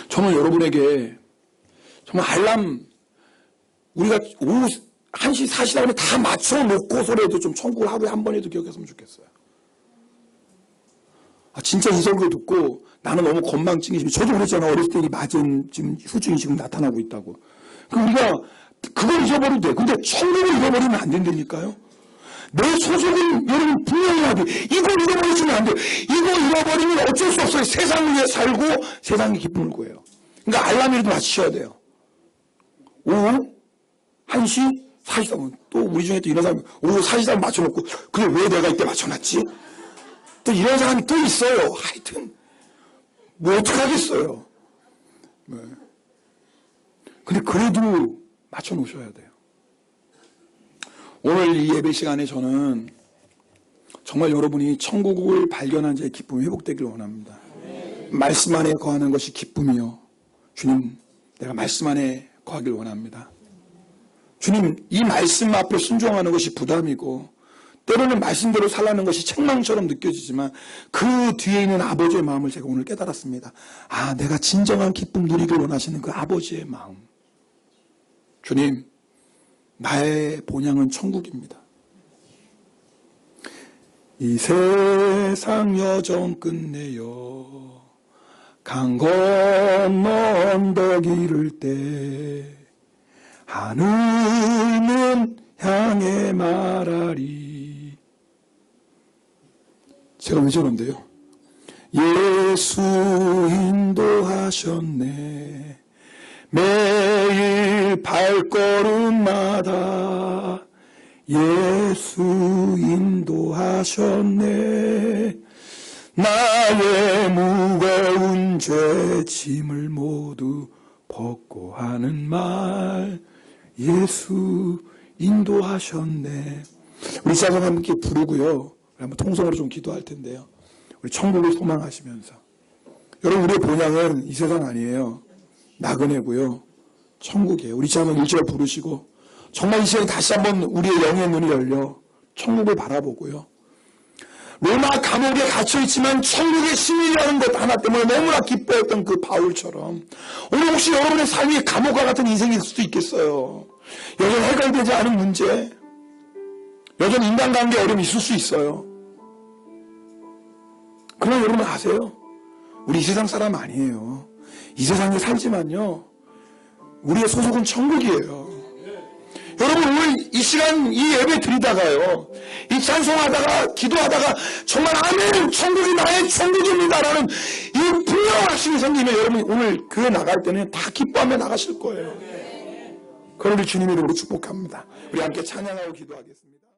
저는 여러분에게 정말 알람, 우리가 오후 1시 4시라면 다 맞춰놓고서라도 좀 천국을 하루에 한 번에도 기억했으면 좋겠어요. 진짜 이 설교 듣고 나는 너무 건망증이 지금, 저도 그랬잖아. 어렸을 때 이 맞은 지금 후증이 지금 나타나고 있다고. 그럼 우리가 그걸 잊어버려도 돼. 근데 천국을 잃어버리면 안 된다니까요. 내 소속은 여러분 분명히 해야 돼. 이걸 잃어버리시면 안 돼. 이거 잃어버리면 어쩔 수 없어요. 세상을 위해 살고 세상의 기쁨을 구해요. 그러니까 알람이라도 맞추셔야 돼요. 오후 1시 4시다. 또 우리 중에 또 이런 사람이 오후 4시다 맞춰놓고, 근데 왜 내가 이때 맞춰놨지? 또 이런 사람이 또 있어요. 하여튼 뭐 어떡하겠어요. 네. 근데 그래도 맞춰놓으셔야 돼요. 오늘 이 예배 시간에 저는 정말 여러분이 천국을 발견한 자의 기쁨이 회복되길 원합니다. 말씀 안에 거하는 것이 기쁨이요. 주님, 내가 말씀 안에 거하길 원합니다. 주님, 이 말씀 앞에 순종하는 것이 부담이고 때로는 말씀대로 살라는 것이 책망처럼 느껴지지만 그 뒤에 있는 아버지의 마음을 제가 오늘 깨달았습니다. 아, 내가 진정한 기쁨 누리길 원하시는 그 아버지의 마음. 주님, 나의 본향은 천국입니다. 이 세상 여정 끝내요 강 건너 언덕 이를 때 하늘문 향해 말하리. 제가 왜 저런데요? 예수 인도하셨네. 매일 발걸음마다 예수 인도하셨네. 나의 무거운 죄 짐을 모두 벗고 하는 말 예수 인도하셨네. 우리 자손 함께 부르고요, 한번 통성으로 좀 기도할 텐데요, 우리 천국을 소망하시면서, 여러분 우리의 본향은 이 세상 아니에요. 나그네고요, 천국이에요. 우리 자손 일절 부르시고 정말 이 시간에 다시 한번 우리의 영의 눈이 열려 천국을 바라보고요, 로마 감옥에 갇혀있지만 천국의 시민이라는 것 하나 때문에 너무나 기뻐했던 그 바울처럼 오늘 혹시 여러분의 삶이 감옥과 같은 인생일 수도 있겠어요. 여전히 해결되지 않은 문제, 여전히 인간관계 어려움이 있을 수 있어요. 그러나 여러분 아세요? 우리 이 세상 사람 아니에요. 이 세상에 살지만요, 우리의 소속은 천국이에요. 여러분 오늘 이 시간 이 예배 드리다가요, 이 찬송하다가 기도하다가 정말 아멘 천국이 나의 천국입니다라는 이 분명한 확신이 생기면 여러분이 오늘 교회 나갈 때는 다 기뻐하며 나가실 거예요. 그러니 주님의 이름으로 축복합니다. 우리 함께 찬양하고 기도하겠습니다.